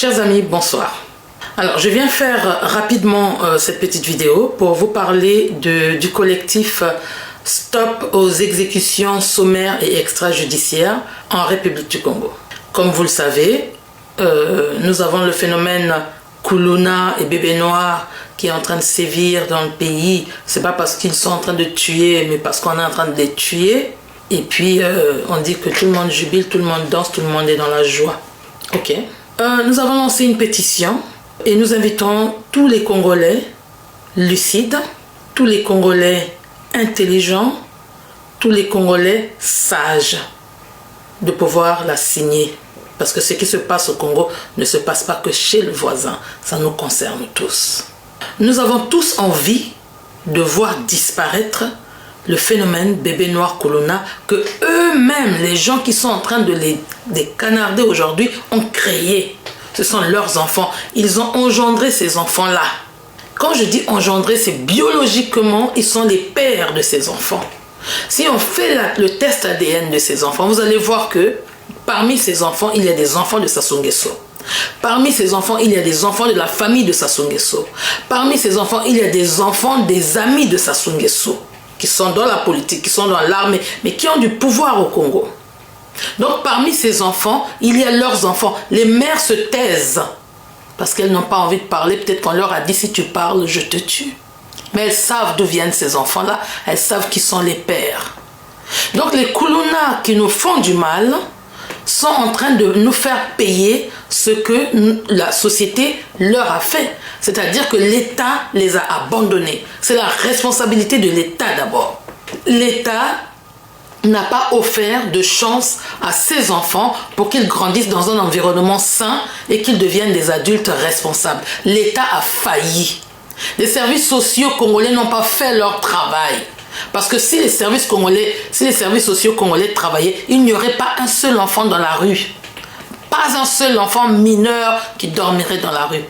Chers amis, bonsoir. Alors, je viens faire rapidement cette petite vidéo pour vous parler du collectif Stop aux exécutions sommaires et extrajudiciaires en République du Congo. Comme vous le savez, nous avons le phénomène Kuluna et Bébé Noir qui est en train de sévir dans le pays. C'est pas parce qu'ils sont en train de tuer, mais parce qu'on est en train de les tuer. Et puis, on dit que tout le monde jubile, tout le monde danse, tout le monde est dans la joie. Ok. Nous avons lancé une pétition et nous invitons tous les Congolais lucides, tous les Congolais intelligents, tous les Congolais sages de pouvoir la signer. Parce que ce qui se passe au Congo ne se passe pas que chez le voisin, ça nous concerne tous. Nous avons tous envie de voir disparaître le phénomène Bébé Noir Kuluna que eux-mêmes, les gens qui sont en train de les canarder aujourd'hui, ont créé. Ce sont leurs enfants. Ils ont engendré ces enfants-là. Quand je dis engendré, c'est biologiquement, ils sont les pères de ces enfants. Si on fait le test ADN de ces enfants, vous allez voir que parmi ces enfants, il y a des enfants de Sassou Nguesso. Parmi ces enfants, il y a des enfants de la famille de Sassou Nguesso. Parmi ces enfants, il y a des enfants des amis de Sassou Nguesso, qui sont dans la politique, qui sont dans l'armée, mais qui ont du pouvoir au Congo. Donc parmi ces enfants, il y a leurs enfants. Les mères se taisent parce qu'elles n'ont pas envie de parler. Peut-être qu'on leur a dit, si tu parles, je te tue. Mais elles savent d'où viennent ces enfants-là. Elles savent qui sont les pères. Donc les Kuluna qui nous font du mal sont en train de nous faire payer ce que la société leur a fait. C'est-à-dire que l'État les a abandonnés. C'est la responsabilité de l'État d'abord. L'État n'a pas offert de chance à ses enfants pour qu'ils grandissent dans un environnement sain et qu'ils deviennent des adultes responsables. L'État a failli. Les services sociaux congolais n'ont pas fait leur travail. Parce que si les services sociaux congolais travaillaient, il n'y aurait pas un seul enfant dans la rue. Pas un seul enfant mineur qui dormirait dans la rue.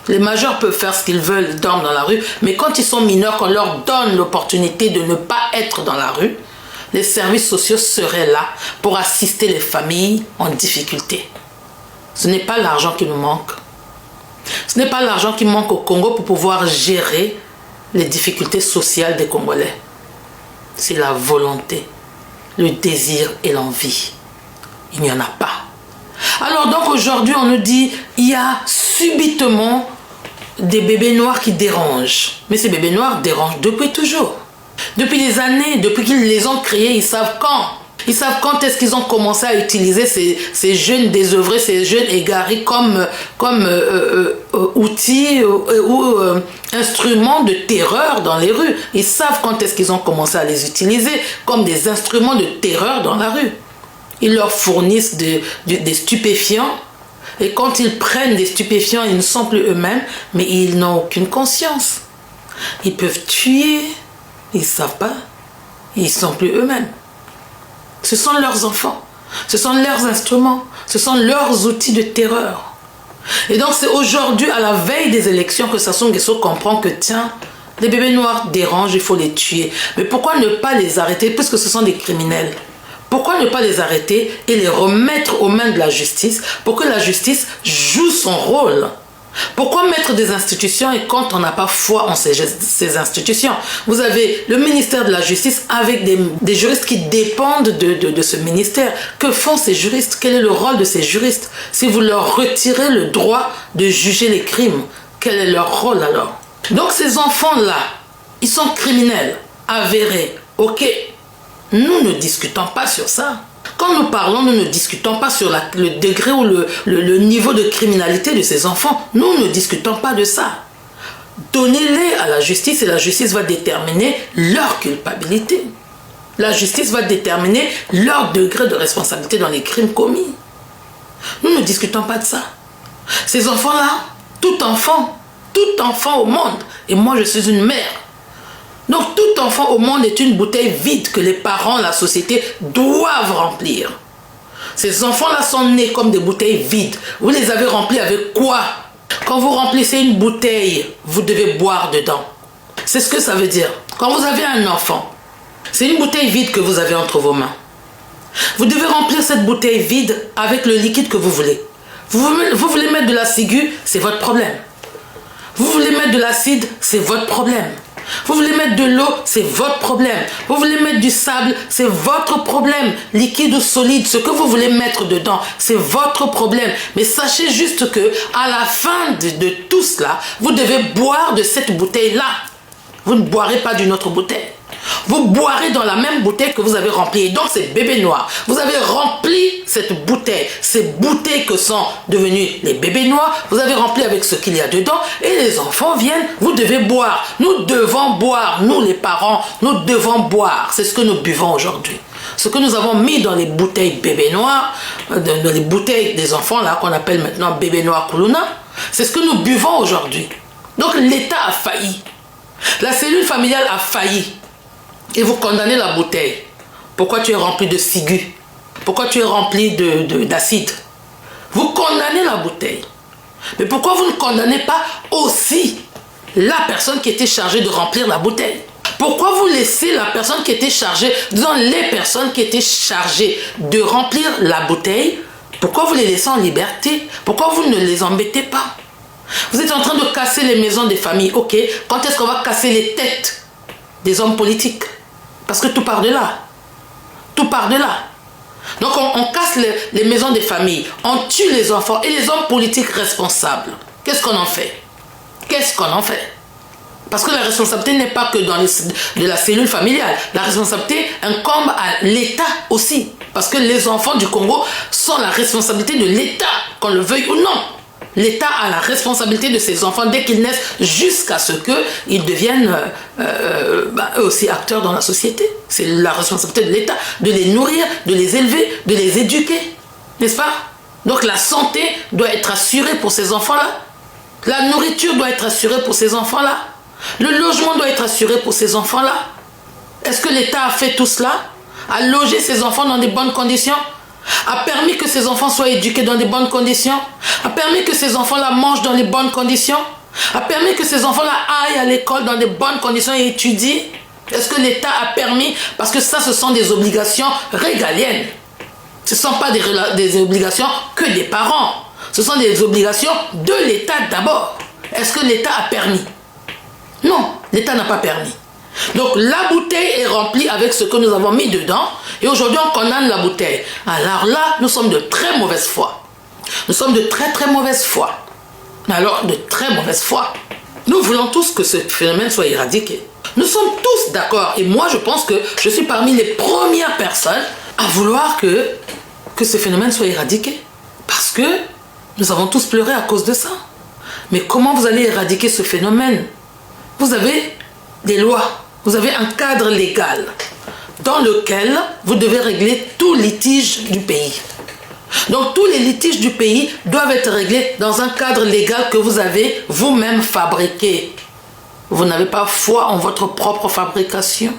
Les majeurs peuvent faire ce qu'ils veulent, ils dorment dans la rue, mais quand ils sont mineurs, qu'on leur donne l'opportunité de ne pas être dans la rue, les services sociaux seraient là pour assister les familles en difficulté. Ce n'est pas l'argent qui nous manque. Ce n'est pas l'argent qui manque au Congo pour pouvoir gérer les difficultés sociales des Congolais. C'est la volonté, le désir et l'envie. Il n'y en a pas. Alors donc aujourd'hui on nous dit il y a subitement des bébés noirs qui dérangent. Mais ces bébés noirs dérangent depuis toujours. Depuis des années, depuis qu'ils les ont créés, ils savent quand. Ils savent quand est-ce qu'ils ont commencé à utiliser ces jeunes désœuvrés, ces jeunes égarés comme outils ou instruments de terreur dans les rues. Ils savent quand est-ce qu'ils ont commencé à les utiliser comme des instruments de terreur dans la rue. Ils leur fournissent des stupéfiants. Et quand ils prennent des stupéfiants, ils ne sont plus eux-mêmes, mais ils n'ont aucune conscience. Ils peuvent tuer, ils ne savent pas, ils ne sont plus eux-mêmes. Ce sont leurs enfants, ce sont leurs instruments, ce sont leurs outils de terreur. Et donc c'est aujourd'hui, à la veille des élections, que Sassou Nguesso comprend que tiens, les bébés noirs dérangent, il faut les tuer. Mais pourquoi ne pas les arrêter, puisque ce sont des criminels? Pourquoi ne pas les arrêter et les remettre aux mains de la justice pour que la justice joue son rôle? Pourquoi mettre des institutions et quand on n'a pas foi en ces institutions? Vous avez le ministère de la Justice avec des juristes qui dépendent de ce ministère. Que font ces juristes? Quel est le rôle de ces juristes? Si vous leur retirez le droit de juger les crimes, quel est leur rôle alors? Donc ces enfants-là, ils sont criminels, avérés, ok. Nous ne discutons pas sur ça. Quand nous parlons, nous ne discutons pas sur le degré ou le niveau de criminalité de ces enfants. Nous ne discutons pas de ça. Donnez-les à la justice et la justice va déterminer leur culpabilité. La justice va déterminer leur degré de responsabilité dans les crimes commis. Nous ne discutons pas de ça. Ces enfants-là, tout enfant au monde, et moi je suis une mère. Donc tout enfant au monde est une bouteille vide que les parents, la société doivent remplir. Ces enfants-là sont nés comme des bouteilles vides. Vous les avez remplis avec quoi? Quand vous remplissez une bouteille, vous devez boire dedans. C'est ce que ça veut dire. Quand vous avez un enfant, c'est une bouteille vide que vous avez entre vos mains. Vous devez remplir cette bouteille vide avec le liquide que vous voulez. Vous voulez mettre de la ciguë, c'est votre problème. Vous voulez mettre de l'acide, c'est votre problème. Vous voulez mettre de l'eau, c'est votre problème. Vous voulez mettre du sable, c'est votre problème. Liquide ou solide, ce que vous voulez mettre dedans, c'est votre problème. Mais sachez juste que à la fin de tout cela, vous devez boire de cette bouteille-là. Vous ne boirez pas d'une autre bouteille. Vous boirez dans la même bouteille que vous avez remplie. Et donc, c'est bébé noir. Vous avez rempli cette bouteille. Ces bouteilles que sont devenus les bébés noirs, vous avez rempli avec ce qu'il y a dedans. Et les enfants viennent, vous devez boire. Nous devons boire. Nous, les parents, nous devons boire. C'est ce que nous buvons aujourd'hui. Ce que nous avons mis dans les bouteilles bébés noirs, dans les bouteilles des enfants, là, qu'on appelle maintenant bébé noir Kuluna, c'est ce que nous buvons aujourd'hui. Donc, l'État a failli. La cellule familiale a failli. Et vous condamnez la bouteille. Pourquoi tu es rempli de ciguë? Pourquoi tu es rempli d'acide? Vous condamnez la bouteille. Mais pourquoi vous ne condamnez pas aussi la personne qui était chargée de remplir la bouteille? Pourquoi vous laissez la personne qui était chargée, disons les personnes qui étaient chargées de remplir la bouteille, pourquoi vous les laissez en liberté? Pourquoi vous ne les embêtez pas? Vous êtes en train de casser les maisons des familles. Ok, quand est-ce qu'on va casser les têtes des hommes politiques? Parce que tout part de là. Tout part de là. Donc on casse les maisons des familles. On tue les enfants et les hommes politiques responsables. Qu'est-ce qu'on en fait? Qu'est-ce qu'on en fait? Parce que la responsabilité n'est pas que de la cellule familiale. La responsabilité incombe à l'État aussi. Parce que les enfants du Congo sont la responsabilité de l'État, qu'on le veuille ou non. L'État a la responsabilité de ces enfants dès qu'ils naissent jusqu'à ce qu'ils deviennent eux aussi acteurs dans la société. C'est la responsabilité de l'État de les nourrir, de les élever, de les éduquer. N'est-ce pas? Donc la santé doit être assurée pour ces enfants-là. La nourriture doit être assurée pour ces enfants-là. Le logement doit être assuré pour ces enfants-là. Est-ce que l'État a fait tout cela? A logé ces enfants dans des bonnes conditions? A permis que ces enfants soient éduqués dans des bonnes conditions? A permis que ces enfants-là mangent dans les bonnes conditions? A permis que ces enfants-là aillent à l'école dans des bonnes conditions et étudient? Est-ce que l'État a permis? Parce que ça, ce sont des obligations régaliennes. Ce ne sont pas des obligations que des parents. Ce sont des obligations de l'État d'abord. Est-ce que l'État a permis? Non, l'État n'a pas permis. Donc la bouteille est remplie avec ce que nous avons mis dedans et aujourd'hui on condamne la bouteille. Alors là, nous sommes de très mauvaise foi. Nous sommes de très très mauvaise foi. Alors de très mauvaise foi. Nous voulons tous que ce phénomène soit éradiqué. Nous sommes tous d'accord et moi je pense que je suis parmi les premières personnes à vouloir que ce phénomène soit éradiqué. Parce que nous avons tous pleuré à cause de ça. Mais comment vous allez éradiquer ce phénomène? Vous avez des lois, vous avez un cadre légal dans lequel vous devez régler tout litige du pays. Donc tous les litiges du pays doivent être réglés dans un cadre légal que vous avez vous-même fabriqué. Vous n'avez pas foi en votre propre fabrication.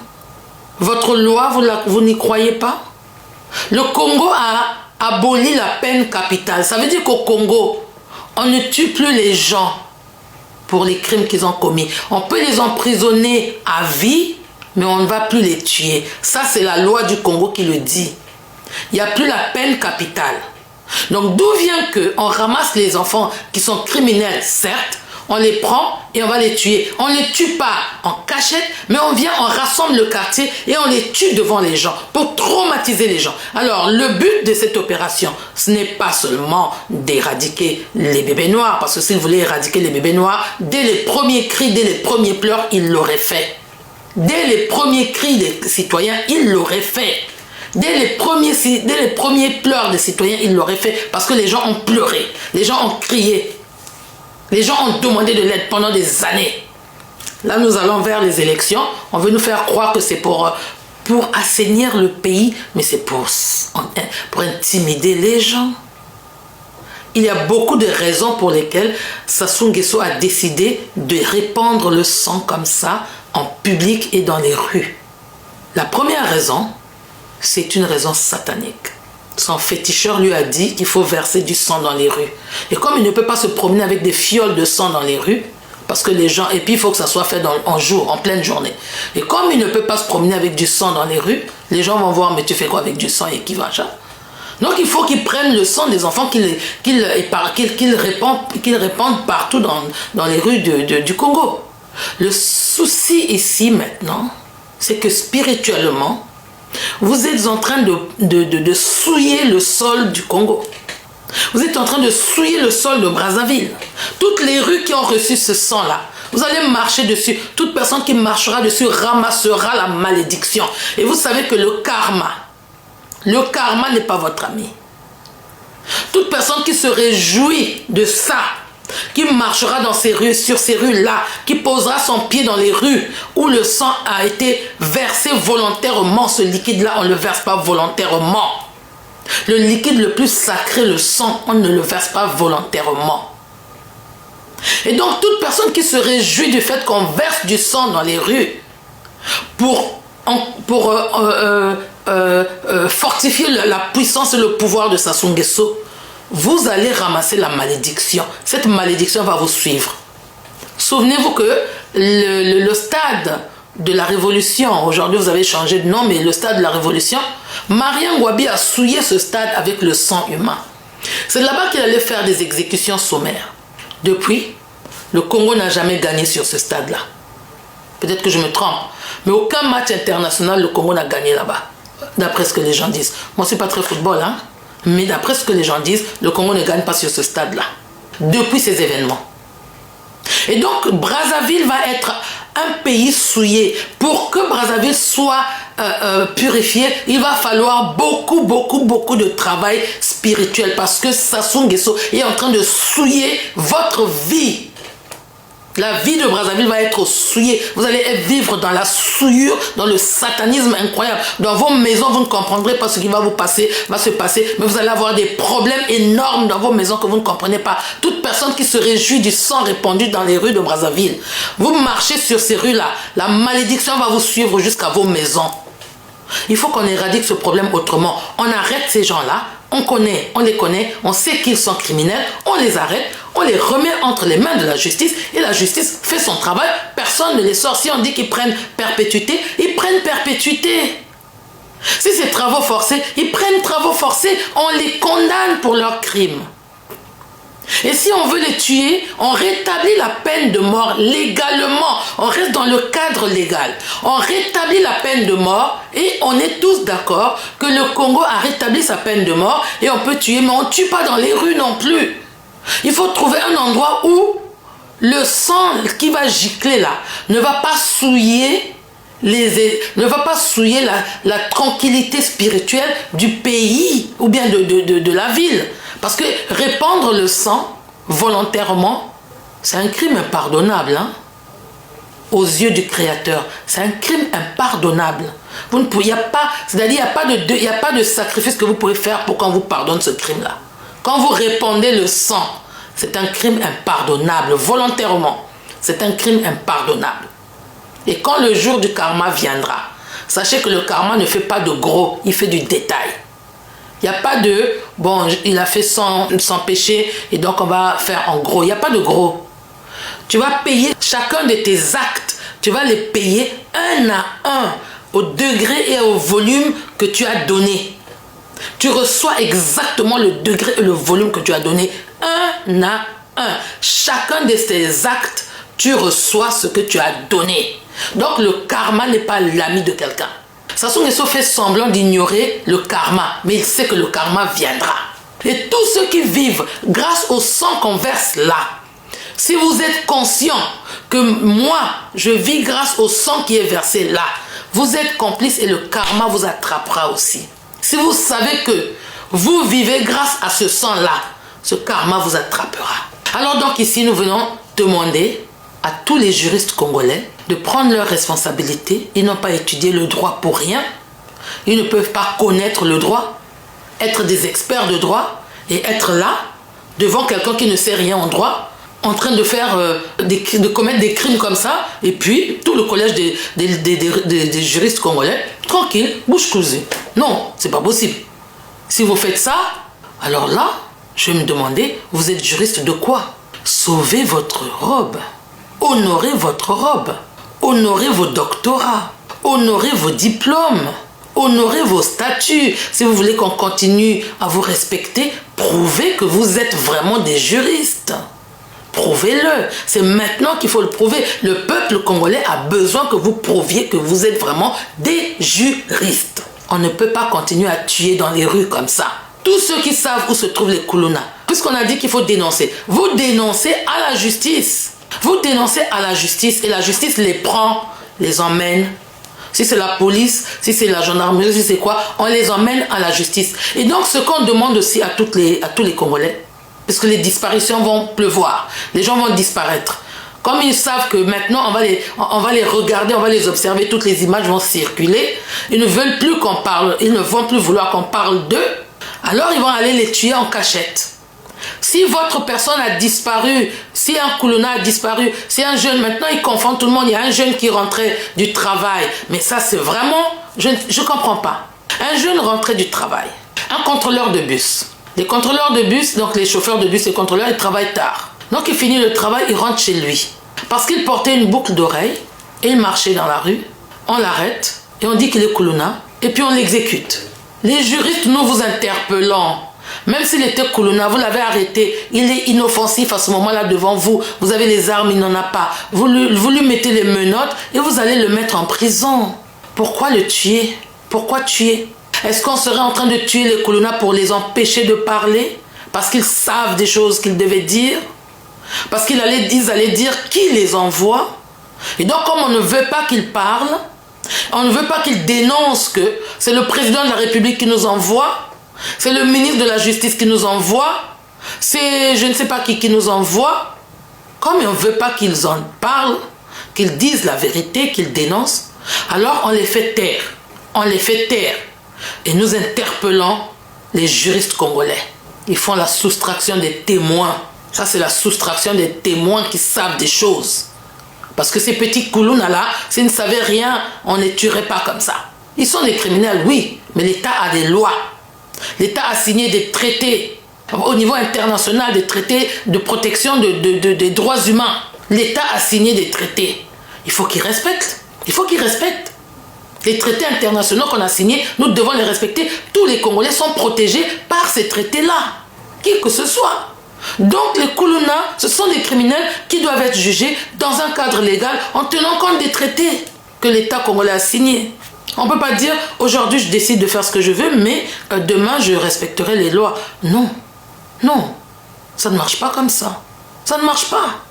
Votre loi, vous n'y croyez pas? Le Congo a aboli la peine capitale. Ça veut dire qu'au Congo, on ne tue plus les gens pour les crimes qu'ils ont commis. On peut les emprisonner à vie, mais on ne va plus les tuer. Ça, c'est la loi du Congo qui le dit. Il n'y a plus la peine capitale. Donc, d'où vient qu'on ramasse les enfants qui sont criminels, certes, on les prend et on va les tuer. On ne les tue pas en cachette, mais on vient, on rassemble le quartier et on les tue devant les gens pour traumatiser les gens. Alors, le but de cette opération, ce n'est pas seulement d'éradiquer les bébés noirs, parce que s'ils voulaient éradiquer les bébés noirs, dès les premiers cris, dès les premiers pleurs, ils l'auraient fait. Dès les premiers cris des citoyens, ils l'auraient fait. Dès les premiers pleurs des citoyens, ils l'auraient fait parce que les gens ont pleuré, les gens ont crié. Les gens ont demandé de l'aide pendant des années. Là, nous allons vers les élections. On veut nous faire croire que c'est pour assainir le pays, mais c'est pour intimider les gens. Il y a beaucoup de raisons pour lesquelles Sassou Nguesso a décidé de répandre le sang comme ça en public et dans les rues. La première raison, c'est une raison satanique. Son féticheur lui a dit qu'il faut verser du sang dans les rues. Et comme il ne peut pas se promener avec des fioles de sang dans les rues, parce que les gens, et puis il faut que ça soit fait en pleine journée. Et comme il ne peut pas se promener avec du sang dans les rues, les gens vont voir, mais tu fais quoi avec du sang et qui va ça? Donc il faut qu'ils prennent le sang des enfants, qu'ils répandent partout dans les rues du Congo. Le souci ici maintenant, c'est que spirituellement, vous êtes en train de souiller le sol du Congo. Vous êtes en train de souiller le sol de Brazzaville. Toutes les rues qui ont reçu ce sang-là, vous allez marcher dessus. Toute personne qui marchera dessus ramassera la malédiction. Et vous savez que le karma n'est pas votre ami. Toute personne qui se réjouit de ça, qui marchera dans ces rues, sur ces rues-là, qui posera son pied dans les rues où le sang a été versé volontairement, ce liquide-là, on ne le verse pas volontairement. Le liquide le plus sacré, le sang, on ne le verse pas volontairement. Et donc, toute personne qui se réjouit du fait qu'on verse du sang dans les rues pour fortifier la puissance et le pouvoir de Sassou Nguesso, vous allez ramasser la malédiction. Cette malédiction va vous suivre. Souvenez-vous que le stade de la Révolution, aujourd'hui vous avez changé de nom, mais le stade de la Révolution, Marien Ngouabi a souillé ce stade avec le sang humain. C'est là-bas qu'il allait faire des exécutions sommaires. Depuis, le Congo n'a jamais gagné sur ce stade-là. Peut-être que je me trompe, mais aucun match international, le Congo n'a gagné là-bas. D'après ce que les gens disent. Moi, c'est pas très football, hein. Mais d'après ce que les gens disent, le Congo ne gagne pas sur ce stade-là. Depuis ces événements. Et donc, Brazzaville va être un pays souillé. Pour que Brazzaville soit purifié, il va falloir beaucoup de travail spirituel. Parce que Sassou Nguesso est en train de souiller votre vie. La vie de Brazzaville va être souillée. Vous allez vivre dans la souillure, dans le satanisme incroyable. Dans vos maisons, vous ne comprendrez pas ce qui va se passer, mais vous allez avoir des problèmes énormes dans vos maisons que vous ne comprenez pas. Toute personne qui se réjouit du sang répandu dans les rues de Brazzaville, vous marchez sur ces rues-là, la malédiction va vous suivre jusqu'à vos maisons. Il faut qu'on éradique ce problème autrement. On arrête ces gens-là, on les connaît, on sait qu'ils sont criminels, on les arrête, on les remet entre les mains de la justice et la justice fait son travail, personne ne les sort. Si on dit qu'ils prennent perpétuité, ils prennent perpétuité. Si c'est travaux forcés, ils prennent travaux forcés, on les condamne pour leurs crimes. Et si on veut les tuer, on rétablit la peine de mort légalement. On reste dans le cadre légal. On rétablit la peine de mort et on est tous d'accord que le Congo a rétabli sa peine de mort et on peut tuer, mais on ne tue pas dans les rues non plus. Il faut trouver un endroit où le sang qui va gicler là ne va pas souiller la tranquillité spirituelle du pays ou bien de la ville. Parce que répandre le sang volontairement, c'est un crime impardonnable. Hein? Aux yeux du Créateur, c'est un crime impardonnable. Il n'y a pas de sacrifice que vous pouvez faire pour qu'on vous pardonne ce crime-là. Quand vous répandez le sang, c'est un crime impardonnable, volontairement. C'est un crime impardonnable. Et quand le jour du karma viendra, sachez que le karma ne fait pas de gros, il fait du détail. Il n'y a pas de, bon, il a fait sans péché et donc on va faire en gros. Il n'y a pas de gros. Tu vas payer chacun de tes actes, tu vas les payer un à un, au degré et au volume que tu as donné. Tu reçois exactement le degré et le volume que tu as donné, un à un. Chacun de ces actes, tu reçois ce que tu as donné. Donc le karma n'est pas l'ami de quelqu'un. Sassou Nguesso fait semblant d'ignorer le karma, mais il sait que le karma viendra. Et tous ceux qui vivent grâce au sang qu'on verse là, si vous êtes conscient que moi, je vis grâce au sang qui est versé là, vous êtes complice et le karma vous attrapera aussi. Si vous savez que vous vivez grâce à ce sang-là, ce karma vous attrapera. Alors donc ici, nous venons demander à tous les juristes congolais de prendre leurs responsabilités. Ils n'ont pas étudié le droit pour rien. Ils ne peuvent pas connaître le droit, être des experts de droit et être là, devant quelqu'un qui ne sait rien en droit, en train de faire de commettre des crimes comme ça, et puis tout le collège des juristes congolais, tranquille, bouche cousue. Non, c'est pas possible. Si vous faites ça, alors là, je vais me demander, vous êtes juriste de quoi? Sauvez votre robe. Honorez votre robe. Honorez vos doctorats. Honorez vos diplômes. honorez vos statuts. Si vous voulez qu'on continue à vous respecter, prouvez que vous êtes vraiment des juristes. Prouvez-le. C'est maintenant qu'il faut le prouver. Le peuple congolais a besoin que vous prouviez que vous êtes vraiment des juristes. On ne peut pas continuer à tuer dans les rues comme ça. Tous ceux qui savent où se trouvent les Kuluna, puisqu'on a dit qu'il faut dénoncer, vous dénoncez à la justice. Vous dénoncez à la justice et la justice les prend, les emmène. Si c'est la police, si c'est la gendarmerie, si c'est quoi, on les emmène à la justice. Et donc ce qu'on demande aussi à tous les Congolais, parce que les disparitions vont pleuvoir, les gens vont disparaître. Comme ils savent que maintenant on va les regarder, on va les observer, toutes les images vont circuler, ils ne veulent plus qu'on parle, ils ne vont plus vouloir qu'on parle d'eux, alors ils vont aller les tuer en cachette. Si votre personne a disparu, si un Kuluna a disparu, si un jeune, maintenant il confond tout le monde, il y a un jeune qui rentrait du travail, mais ça c'est vraiment, je ne comprends pas. Un jeune rentrait du travail, un contrôleur de bus. Les contrôleurs de bus, donc les chauffeurs de bus et contrôleurs, ils travaillent tard. Donc il finit le travail, il rentre chez lui. Parce qu'il portait une boucle d'oreille et il marchait dans la rue, on l'arrête et on dit qu'il est Kuluna et puis on l'exécute. Les juristes, nous vous interpellons. Même s'il était Kuluna, vous l'avez arrêté, il est inoffensif à ce moment-là devant vous. Vous avez les armes, il n'en a pas. Vous lui mettez les menottes et vous allez le mettre en prison. Pourquoi le tuer? Pourquoi tuer? Est-ce qu'on serait en train de tuer les Kuluna pour les empêcher de parler? Parce qu'ils savent des choses qu'ils devaient dire? Parce qu'ils allaient dire qui les envoie? Et donc comme on ne veut pas qu'ils parlent, on ne veut pas qu'ils dénoncent que c'est le président de la République qui nous envoie, c'est le ministre de la Justice qui nous envoie, c'est je ne sais pas qui nous envoie. Comme on ne veut pas qu'ils en parlent, qu'ils disent la vérité, qu'ils dénoncent, alors on les fait taire. On les fait taire. Et nous interpellons les juristes congolais. Ils font la soustraction des témoins. Ça, c'est la soustraction des témoins qui savent des choses. Parce que ces petits Kuluna-là, s'ils ne savaient rien, on ne les tuerait pas comme ça. Ils sont des criminels, oui, mais l'État a des lois. L'État a signé des traités au niveau international, des traités de protection des droits humains. L'État a signé des traités. Il faut qu'ils respectent. Il faut qu'ils respectent. Les traités internationaux qu'on a signés, nous devons les respecter. Tous les Congolais sont protégés par ces traités-là, qui que ce soit. Donc les Kuluna, ce sont des criminels qui doivent être jugés dans un cadre légal en tenant compte des traités que l'État congolais a signés. On ne peut pas dire aujourd'hui je décide de faire ce que je veux, mais demain je respecterai les lois. Non, non, ça ne marche pas comme ça. Ça ne marche pas.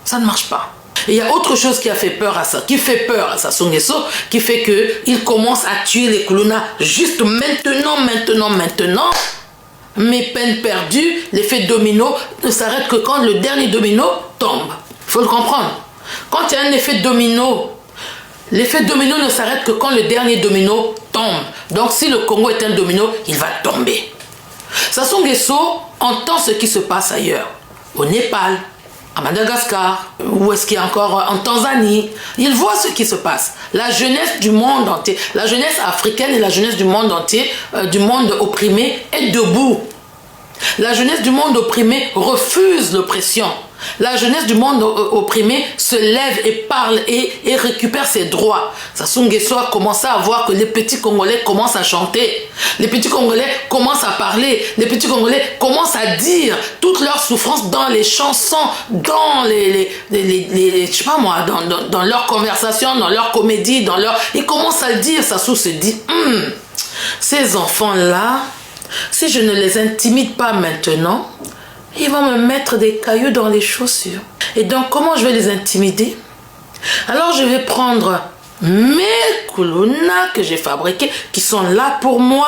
Ça ne marche pas. Et il y a autre chose qui a fait peur à ça, qui fait peur à Sassou Nguesso, qui fait qu'il commence à tuer les Kuluna juste maintenant. Mais peine perdue, l'effet domino ne s'arrête que quand le dernier domino tombe. Il faut le comprendre. Quand il y a un effet domino, l'effet domino ne s'arrête que quand le dernier domino tombe. Donc si le Congo est un domino, il va tomber. Sassou Nguesso entend ce qui se passe ailleurs, au Népal, à Madagascar, ou est-ce qu'il y a encore en Tanzanie. Il voit ce qui se passe. La jeunesse du monde entier, la jeunesse africaine et la jeunesse du monde entier, du monde opprimé, est debout. La jeunesse du monde opprimé refuse l'oppression. La jeunesse du monde opprimé se lève et parle et récupère ses droits. Sassou Nguesso a commencé à voir que les petits Congolais commencent à chanter. Les petits Congolais commencent à parler. Les petits Congolais commencent à dire toutes leurs souffrances dans les chansons, dans je sais pas moi, dans leurs conversations, dans leurs comédies, ils commencent à le dire. Sassou se dit, ces enfants-là, si je ne les intimide pas maintenant, ils vont me mettre des cailloux dans les chaussures. Et donc, comment je vais les intimider? Alors, je vais prendre mes Kuluna que j'ai fabriqués, qui sont là pour moi.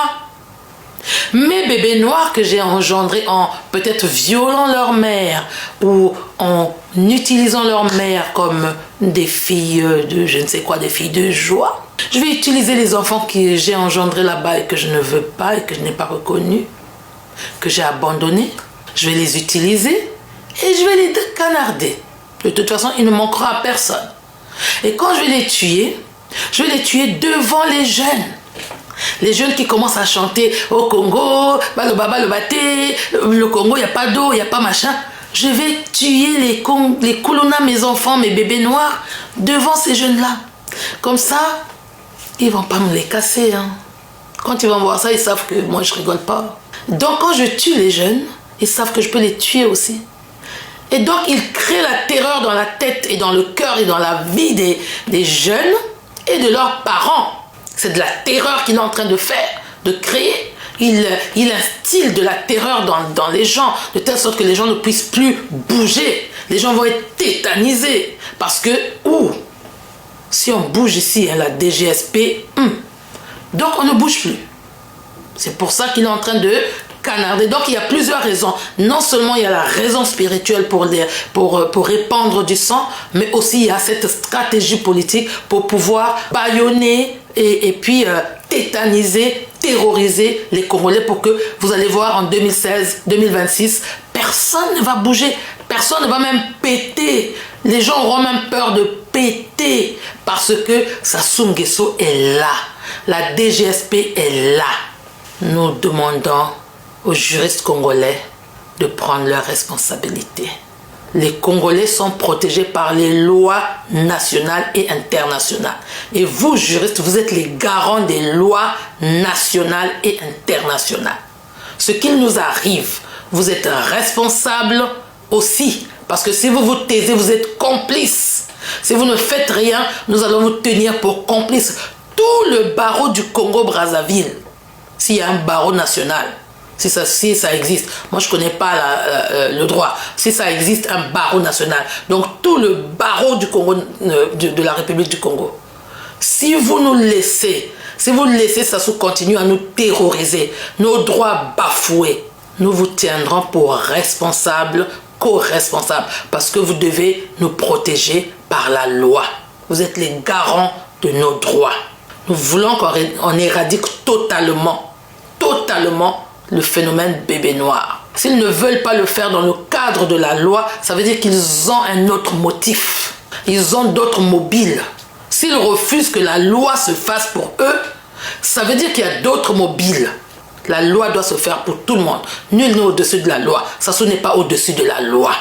Mes bébés noirs que j'ai engendrés en peut-être violant leur mère ou en utilisant leur mère comme des filles de je ne sais quoi, des filles de joie. Je vais utiliser les enfants que j'ai engendrés là-bas et que je ne veux pas et que je n'ai pas reconnus, que j'ai abandonnés. Je vais les utiliser et je vais les canarder. De toute façon, il ne manquera à personne. Et quand je vais les tuer devant les jeunes. Les jeunes qui commencent à chanter au Congo, le baba, le baté, le Congo, il n'y a pas d'eau, il n'y a pas machin. Je vais tuer les Kuluna, mes enfants, mes bébés noirs, devant ces jeunes-là. Comme ça, ils ne vont pas me les casser. Hein. Quand ils vont voir ça, ils savent que moi, je rigole pas. Donc, quand je tue les jeunes, ils savent que je peux les tuer aussi. Et donc, ils créent la terreur dans la tête et dans le cœur et dans la vie des jeunes et de leurs parents. C'est de la terreur qu'il est en train de faire, de créer. Il instille de la terreur dans les gens, de telle sorte que les gens ne puissent plus bouger. Les gens vont être tétanisés. Parce que, si on bouge ici, la DGSP, donc on ne bouge plus. C'est pour ça qu'il est en train de canarder. Donc il y a plusieurs raisons. Non seulement il y a la raison spirituelle pour répandre du sang, mais aussi il y a cette stratégie politique pour pouvoir bâillonner et puis tétaniser, terroriser les Congolais pour que vous allez voir en 2016, 2026, personne ne va bouger, personne ne va même péter. Les gens auront même peur de péter parce que Sassou Nguesso est là. La DGSP est là. Nous demandons aux juristes congolais de prendre leurs responsabilités. Les Congolais sont protégés par les lois nationales et internationales. Et vous, juristes, vous êtes les garants des lois nationales et internationales. Ce qu'il nous arrive, vous êtes responsables aussi. Parce que si vous vous taisez, vous êtes complices. Si vous ne faites rien, nous allons vous tenir pour complices. Tout le barreau du Congo-Brazzaville, s'il y a un barreau national, si ça existe, moi je ne connais pas le droit, si ça existe un barreau national, donc tout le barreau du Congo, de la République du Congo, si vous nous laissez, Sassou continue à nous terroriser, nos droits bafoués, nous vous tiendrons pour responsables, co-responsables, parce que vous devez nous protéger par la loi. Vous êtes les garants de nos droits. Nous voulons qu'on éradique totalement le phénomène bébé noir. S'ils ne veulent pas le faire dans le cadre de la loi, ça veut dire qu'ils ont un autre motif. Ils ont d'autres mobiles. S'ils refusent que la loi se fasse pour eux, ça veut dire qu'il y a d'autres mobiles. La loi doit se faire pour tout le monde. Nul n'est au-dessus de la loi. Sassou n'est pas au-dessus de la loi.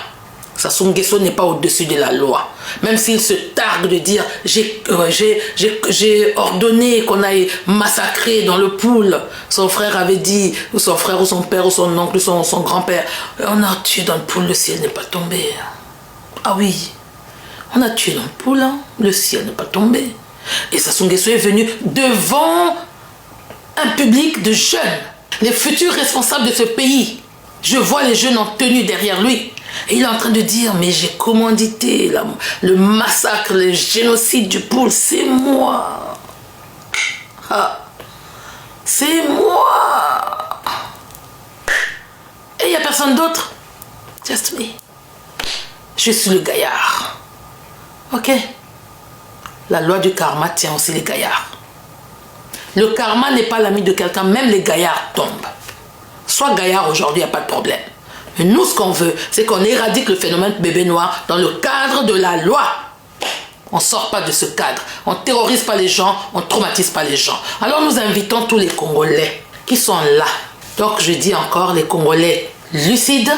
Sassou Nguesso n'est pas au-dessus de la loi. Même s'il se targue de dire j'ai ordonné qu'on aille massacrer dans le pool. Son frère avait dit, ou son frère, ou son père, ou son oncle, ou son grand-père. On a tué dans le pool, le ciel n'est pas tombé. Ah oui, on a tué dans le pool, le ciel n'est pas tombé. Et Sassou Nguesso est venu devant un public de jeunes, les futurs responsables de ce pays. Je vois les jeunes en tenue derrière lui. Et il est en train de dire, mais j'ai commandité le massacre, le génocide du pool, c'est moi. C'est moi. Et il n'y a personne d'autre. Just me. Je suis le gaillard. Ok. La loi du karma tient aussi les gaillards. Le karma n'est pas l'ami de quelqu'un, même les gaillards tombent. Sois gaillard aujourd'hui, il n'y a pas de problème. Mais nous, ce qu'on veut, c'est qu'on éradique le phénomène bébé noir dans le cadre de la loi. On ne sort pas de ce cadre. On ne terrorise pas les gens, on ne traumatise pas les gens. Alors nous invitons tous les Congolais qui sont là. Donc je dis encore, les Congolais lucides,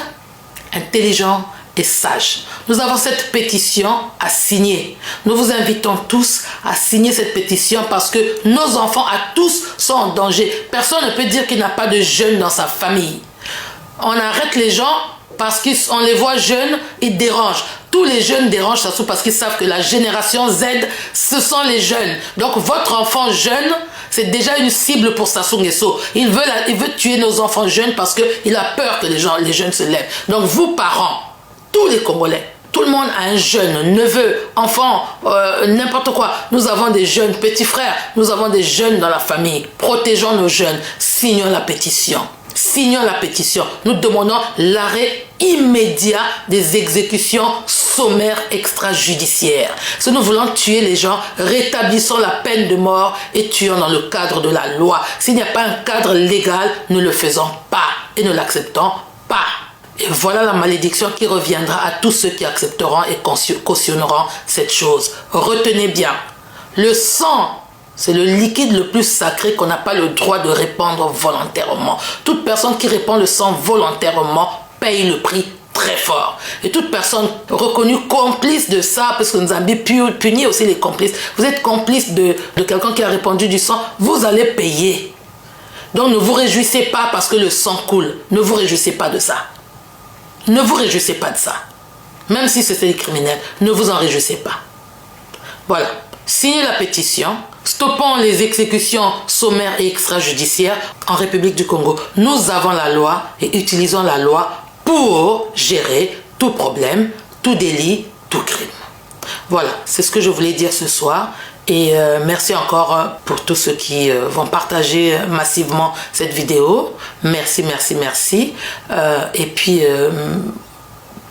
intelligents et sages. Nous avons cette pétition à signer. Nous vous invitons tous à signer cette pétition parce que nos enfants à tous sont en danger. Personne ne peut dire qu'il n'a pas de jeunes dans sa famille. On arrête les gens parce qu'on les voit jeunes, ils dérangent. Tous les jeunes dérangent Sassou parce qu'ils savent que la génération Z, ce sont les jeunes. Donc votre enfant jeune, c'est déjà une cible pour Sassou Nguesso. Il veut tuer nos enfants jeunes parce qu'il a peur que les jeunes se lèvent. Donc vous parents, tous les Congolais, tout le monde a un jeune, neveu, enfant, n'importe quoi. Nous avons des jeunes petits frères, nous avons des jeunes dans la famille. Protégeons nos jeunes, signons la pétition. Signons la pétition. Nous demandons l'arrêt immédiat des exécutions sommaires extrajudiciaires. Si nous voulons tuer les gens, rétablissons la peine de mort et tuons dans le cadre de la loi. S'il n'y a pas un cadre légal, ne le faisons pas et ne l'acceptons pas. Et voilà la malédiction qui reviendra à tous ceux qui accepteront et cautionneront cette chose. Retenez bien, le sang, c'est le liquide le plus sacré qu'on n'a pas le droit de répandre volontairement. Toute personne qui répand le sang volontairement paye le prix très fort. Et toute personne reconnue complice de ça, parce que nous avons puni aussi les complices. Vous êtes complice de quelqu'un qui a répandu du sang, vous allez payer. Donc ne vous réjouissez pas parce que le sang coule. Ne vous réjouissez pas de ça. Ne vous réjouissez pas de ça. Même si c'était des criminels, ne vous en réjouissez pas. Voilà. Signez la pétition. Stoppons les exécutions sommaires et extrajudiciaires en République du Congo. Nous avons la loi et utilisons la loi pour gérer tout problème, tout délit, tout crime. Voilà, c'est ce que je voulais dire ce soir. Et merci encore pour tous ceux qui vont partager massivement cette vidéo. Merci, merci, merci. Et puis,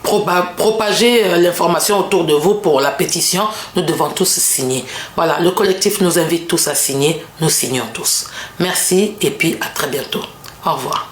propager l'information autour de vous pour la pétition. Nous devons tous signer. Voilà, le collectif nous invite tous à signer. Nous signons tous. Merci et puis à très bientôt. Au revoir.